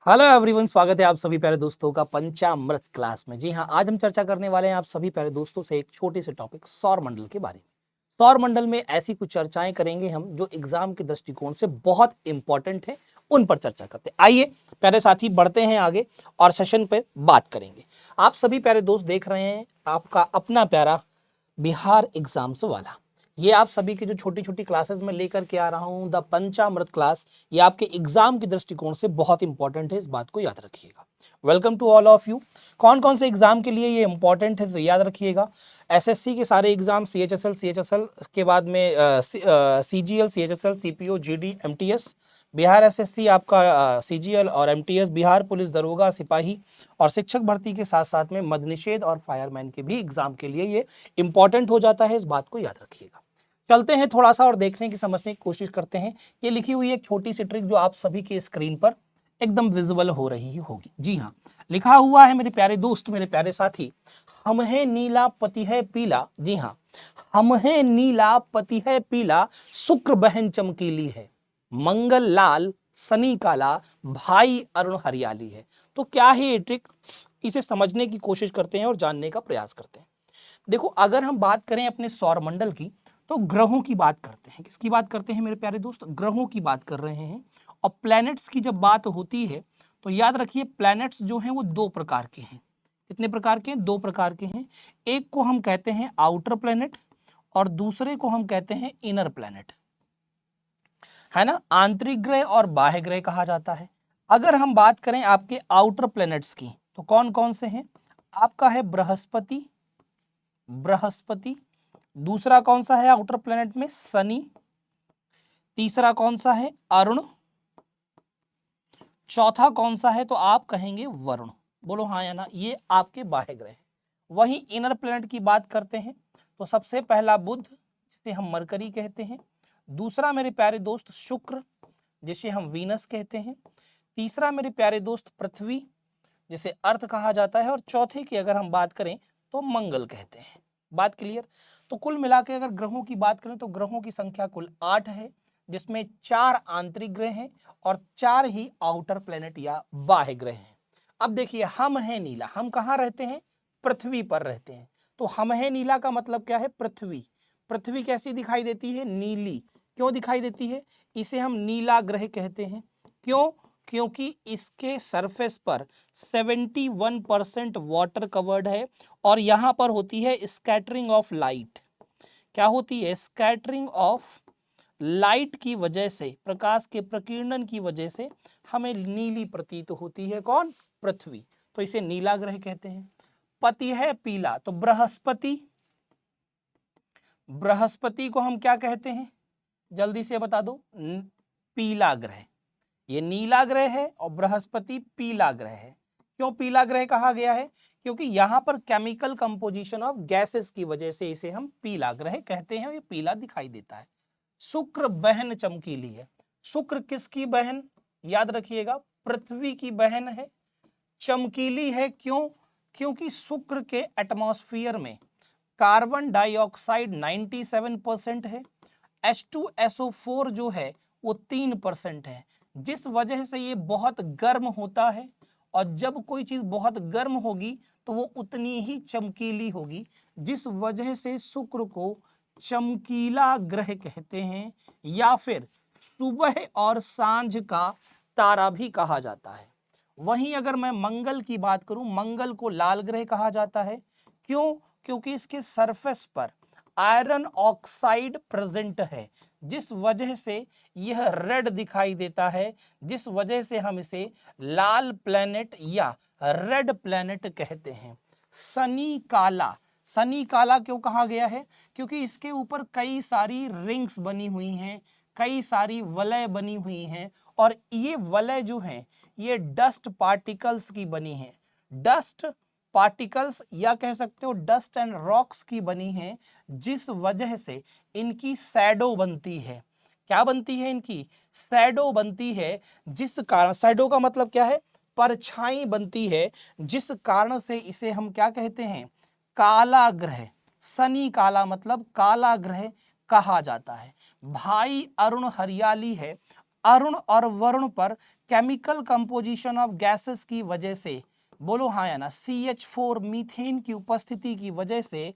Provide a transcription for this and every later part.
Hello everyone, स्वागत है आप सभी प्यारे दोस्तों का पंचामृत क्लास में। जी हाँ, आज हम चर्चा करने वाले हैं आप सभी प्यारे दोस्तों से एक छोटे से टॉपिक सौर मंडल के बारे में। सौर मंडल में ऐसी कुछ चर्चाएं करेंगे हम जो एग्जाम के दृष्टिकोण से बहुत इंपॉर्टेंट है, उन पर चर्चा करते हैं। आइए प्यारे साथी बढ़ते हैं आगे और सेशन पे बात करेंगे। आप सभी प्यारे दोस्त देख रहे हैं आपका अपना प्यारा बिहार एग्जाम्स वाला। ये आप सभी की जो छोटी छोटी क्लासेस में लेकर के आ रहा हूं, द पंचामृत क्लास, ये आपके एग्जाम के दृष्टिकोण से बहुत इंपॉर्टेंट है, इस बात को याद रखिएगा। Welcome to all of you. कौन कौन से एग्जाम के लिए ये इंपॉर्टेंट है तो याद रखिएगा। एसएससी के सारे एग्जाम, सीएचएसएल के बाद में CGL, CHSL, CPO, GD, MTS, Bihar SSC आपका सीजीएल और एमटीएस, बिहार पुलिस दरोगा सिपाही और शिक्षक भर्ती के साथ साथ में मद निषेध और फायरमैन के भी एग्जाम के लिए ये इंपॉर्टेंट हो जाता है, इस बात को याद रखिएगा। चलते हैं थोड़ा सा और देखने की समझने की कोशिश करते हैं। ये लिखी हुई एक छोटी सी ट्रिक जो आप सभी के स्क्रीन पर एकदम विजिबल हो रही होगी। जी हाँ, लिखा हुआ है मेरे प्यारे दोस्त, मेरे प्यारे साथी, हम है नीला पति है पीला। जी हाँ, हम है नीला पति है पीला, शुक्र बहन चमकीली है, मंगल लाल शनि काला, भाई अरुण हरियाली है। तो क्या है ये ट्रिक, इसे समझने की कोशिश करते हैं और जानने का प्रयास करते हैं। देखो, अगर हम बात करें अपने सौर मंडल की तो ग्रहों की बात करते हैं। किसकी बात करते हैं मेरे प्यारे दोस्त? ग्रहों की बात कर रहे हैं। और प्लैनेट्स की जब बात होती है तो याद रखिए, प्लैनेट्स जो हैं वो दो प्रकार के हैं। कितने प्रकार के हैं? दो प्रकार के हैं। एक को हम कहते हैं आउटर प्लैनेट और दूसरे को हम कहते हैं इनर प्लैनेट, है ना। आंतरिक ग्रह और बाह्य ग्रह कहा जाता है। अगर हम बात करें आपके आउटर प्लैनेट्स की तो कौन कौन से हैं? आपका है बृहस्पति, बृहस्पति। दूसरा कौन सा है आउटर प्लैनेट में? शनि। तीसरा कौन सा है? अरुण। चौथा कौन सा है तो आप कहेंगे वरुण। बोलो हाँ या ना, ये आपके बाह्य ग्रह। वही इनर प्लैनेट की बात करते हैं तो सबसे पहला बुध, जिसे हम मरकरी कहते हैं। दूसरा मेरे प्यारे दोस्त शुक्र, जिसे हम वीनस कहते हैं। तीसरा मेरे प्यारे दोस्त पृथ्वी, जिसे अर्थ कहा जाता है। और चौथे की अगर हम बात करें तो मंगल कहते हैं। बात क्लियर? तो कुल मिला के अगर ग्रहों की बात करें तो ग्रहों की संख्या कुल 8 है, जिसमें 4 आंतरिक ग्रह हैं और 4 ही आउटर प्लेनेट या बाह्य ग्रह हैं। अब देखिए, हम है नीला, हम कहाँ रहते हैं? पृथ्वी पर रहते हैं। तो हम है नीला का मतलब क्या है? पृथ्वी। पृथ्वी कैसी दिखाई देती है? नीली। क्यों दिखाई देती है? इसे हम नीला ग्रह कहते हैं। क्यों? क्योंकि इसके सरफेस पर 71% वाटर कवर्ड है और यहां पर होती है स्कैटरिंग ऑफ लाइट। क्या होती है? स्कैटरिंग ऑफ लाइट की वजह से, प्रकाश के प्रकीर्णन की वजह से हमें नीली प्रतीत होती है। कौन? पृथ्वी। तो इसे नीला ग्रह कहते हैं। पति है पीला तो बृहस्पति, बृहस्पति को हम क्या कहते हैं? जल्दी से बता दो। पीला ग्रह। ये नीला ग्रह है और बृहस्पति पीला ग्रह है। क्यों पीला ग्रह कहा गया है? क्योंकि यहां पर केमिकल कंपोजिशन ऑफ गैसेस की वजह से इसे हम पीला ग्रह कहते हैं और ये पीला दिखाई देता है। शुक्र बहन चमकीली है। शुक्र किसकी बहन? याद रखिएगा, पृथ्वी की बहन है। चमकीली है क्यों? क्योंकि शुक्र के एटमॉस्फेयर में कार्बन डाइऑक्साइड 97% है, H2SO4 जो है वो 3% है, जिस वजह से ये बहुत गर्म होता है। और जब कोई चीज बहुत गर्म होगी तो वो उतनी ही चमकीली होगी, जिस वजह से शुक्र को चमकीला ग्रह कहते हैं या फिर सुबह और सांझ का तारा भी कहा जाता है। वहीं अगर मैं मंगल की बात करूं, मंगल को लाल ग्रह कहा जाता है। क्यों? क्योंकि इसके सरफेस पर आयरन ऑक्साइड प्रेजेंट है, जिस वजह से यह रेड दिखाई देता है, जिस वजह से हम इसे लाल प्लैनेट या रेड प्लैनेट कहते हैं। शनि काला, शनि काला क्यों कहा गया है? क्योंकि इसके ऊपर कई सारी रिंग्स बनी हुई हैं, कई सारी वलय बनी हुई हैं और ये वलय जो हैं ये डस्ट पार्टिकल्स की बनी हैं। डस्ट पार्टिकल्स या कह सकते हो डस्ट एंड रॉक्स की बनी हैं, जिस वजह से इनकी शैडो बनती है। क्या बनती है? इनकी शैडो बनती है, जिस कारण, शैडो का मतलब क्या है? परछाई बनती है, जिस कारण से इसे हम क्या कहते हैं? काला ग्रह, शनि काला मतलब काला ग्रह कहा जाता है। भाई अरुण हरियाली है। अरुण और वरुण पर केमिकल कंपोजिशन ऑफ गैसेस की वजह से, बोलो हाँ या ना, CH4 मीथेन की उपस्थिति की वजह से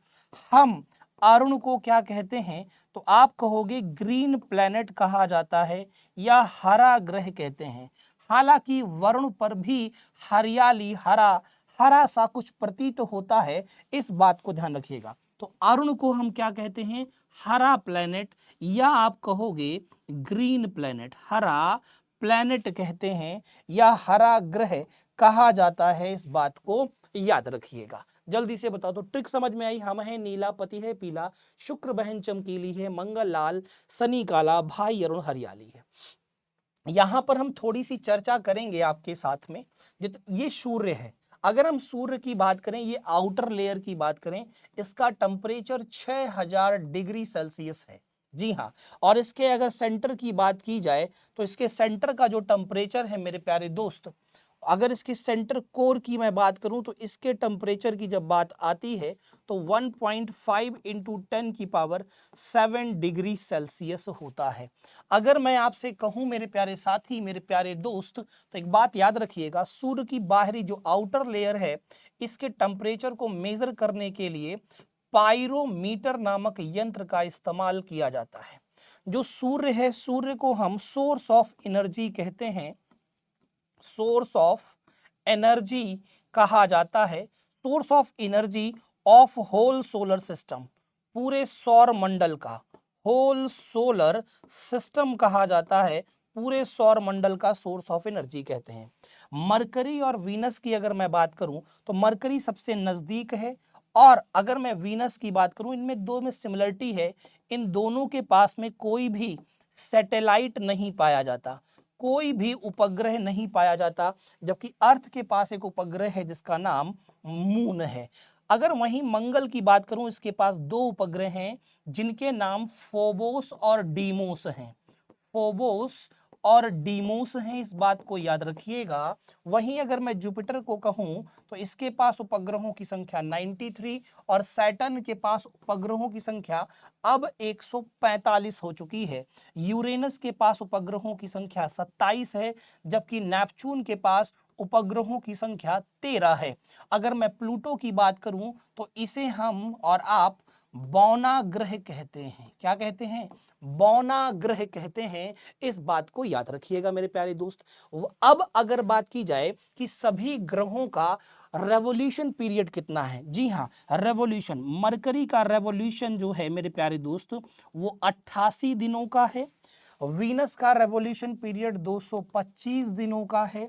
हम अरुण को क्या कहते हैं? तो आप कहोगे ग्रीन प्लैनेट कहा जाता है या हरा ग्रह कहते हैं। हालांकि वरुण पर भी हरियाली, हरा हरा सा कुछ प्रतीत होता है, इस बात को ध्यान रखिएगा। तो अरुण को हम क्या कहते हैं? हरा प्लैनेट, या आप कहोगे ग्रीन प्लैनेट, हरा प्लैनेट कहते हैं या हरा ग्रह कहा जाता है, इस बात को याद रखिएगा। जल्दी से बताओ तो ट्रिक समझ में आई? हम है नीला, पति है पीला, शुक्र बहन चमकीली है, मंगल लाल, शनि काला, भाई अरुण हरियाली है। यहां पर हम थोड़ी सी चर्चा करेंगे आपके साथ में। ये सूर्य है, अगर हम सूर्य की बात करें, ये आउटर लेयर की बात करें, इसका टेम्परेचर 6000 डिग्री सेल्सियस है। जी हाँ, और इसके अगर सेंटर की बात की जाए तो इसके सेंटर का जो टेम्परेचर है मेरे प्यारे दोस्त, अगर इसके सेंटर कोर की मैं बात करूं तो इसके टेम्परेचर की जब बात आती है तो 1.5 इंटू 10 की पावर 7 डिग्री सेल्सियस होता है। अगर मैं आपसे कहूं मेरे प्यारे साथी, मेरे प्यारे दोस्त, तो एक बात याद रखिएगा, सूर्य की बाहरी जो आउटर लेयर है, इसके टेम्परेचर को मेजर करने के लिए पायरोमीटर नामक यंत्र का इस्तेमाल किया जाता है। जो सूर्य है, सूर्य को हम सोर्स ऑफ एनर्जी कहते हैं, सोर्स ऑफ एनर्जी कहा जाता है, source of energy of whole solar system, पूरे सौर मंडल का, होल सोलर सिस्टम कहा जाता है, पूरे सौर मंडल का सोर्स ऑफ एनर्जी कहते हैं। मरकरी और वीनस की अगर मैं बात करूं तो मरकरी सबसे नजदीक है, और अगर मैं वीनस की बात करूं, इनमें दो में सिमिलरिटी है, इन दोनों के पास में कोई भी सैटेलाइट नहीं पाया जाता, कोई भी उपग्रह नहीं पाया जाता, जबकि अर्थ के पास एक उपग्रह है जिसका नाम मून है। अगर वहीं मंगल की बात करूं, इसके पास दो उपग्रह हैं जिनके नाम फोबोस और डीमोस हैं, फोबोस और डीमोस हैं, इस बात को याद रखिएगा। वहीं अगर मैं जुपिटर को कहूं तो इसके पास उपग्रहों की संख्या 93 और सैटर्न के पास उपग्रहों की संख्या अब 145 हो चुकी है। यूरेनस के पास उपग्रहों की संख्या 27 है, जबकि नेपच्यून के पास उपग्रहों की संख्या 13 है। अगर मैं प्लूटो की बात करूं तो इसे हम और आप बौना ग्रह कहते हैं। क्या कहते हैं? बौना ग्रह कहते हैं, इस बात को याद रखिएगा मेरे प्यारे दोस्त। अब अगर बात की जाए कि सभी ग्रहों का रेवोल्यूशन पीरियड कितना है, जी हाँ, रेवोल्यूशन, मरकरी का रेवोल्यूशन जो है मेरे प्यारे दोस्त वो 88 दिनों का है। वीनस का रेवोल्यूशन पीरियड 225 दिनों का है।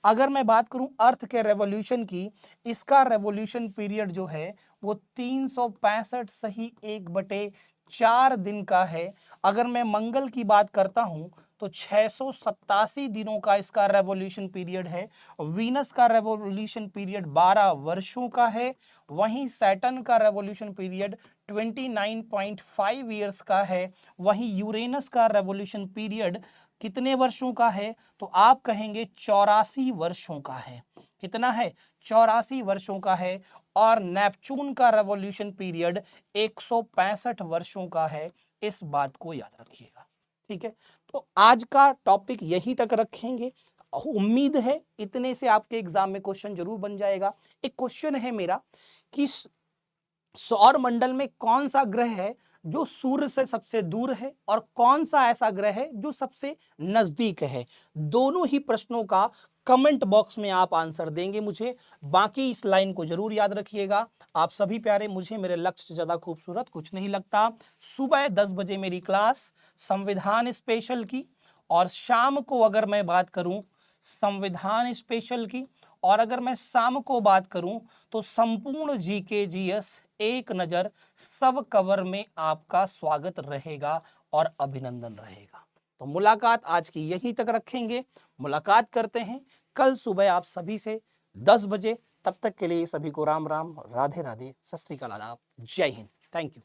अगर मैं बात करूं अर्थ के रेवोल्यूशन की, इसका रेवोल्यूशन पीरियड जो है वो 365 सही 1/4 दिन का है। अगर मैं मंगल की बात करता हूं तो 687 दिनों का इसका रेवोल्यूशन पीरियड है। वीनस का रेवोल्यूशन पीरियड 12 वर्षों का है। वहीं सैटर्न का रेवोल्यूशन पीरियड 29.5 ईयर्स का है। वहीं यूरेनस का रेवोल्यूशन पीरियड कितने वर्षों का है? तो आप कहेंगे 84 वर्षों का है। कितना है? 84 वर्षों का है। और नेपच्यून का रेवोल्यूशन पीरियड 165 वर्षों का है, इस बात को याद रखिएगा। ठीक है, तो आज का टॉपिक यहीं तक रखेंगे। उम्मीद है इतने से आपके एग्जाम में क्वेश्चन जरूर बन जाएगा। एक क्वेश्चन है मेरा कि सौर मंडल में कौन सा ग्रह है जो सूर्य से सबसे दूर है और कौन सा ऐसा ग्रह है जो सबसे नजदीक है? दोनों ही प्रश्नों का कमेंट बॉक्स में आप आंसर देंगे मुझे। बाकी इस लाइन को जरूर याद रखिएगा। आप सभी प्यारे, मुझे मेरे लक्ष्य से ज्यादा खूबसूरत कुछ नहीं लगता। सुबह 10 बजे मेरी क्लास संविधान स्पेशल की, और शाम को अगर मैं बात करूं संविधान स्पेशल की, और अगर मैं शाम को बात करूं तो संपूर्ण जीके जीएस एक नजर सब कवर में आपका स्वागत रहेगा और अभिनंदन रहेगा। तो मुलाकात आज की यहीं तक रखेंगे। मुलाकात करते हैं कल सुबह आप सभी से 10 बजे। तब तक के लिए सभी को राम राम, राधे राधे, सत श्री अकाल, आदाब, जय हिंद, थैंक यू।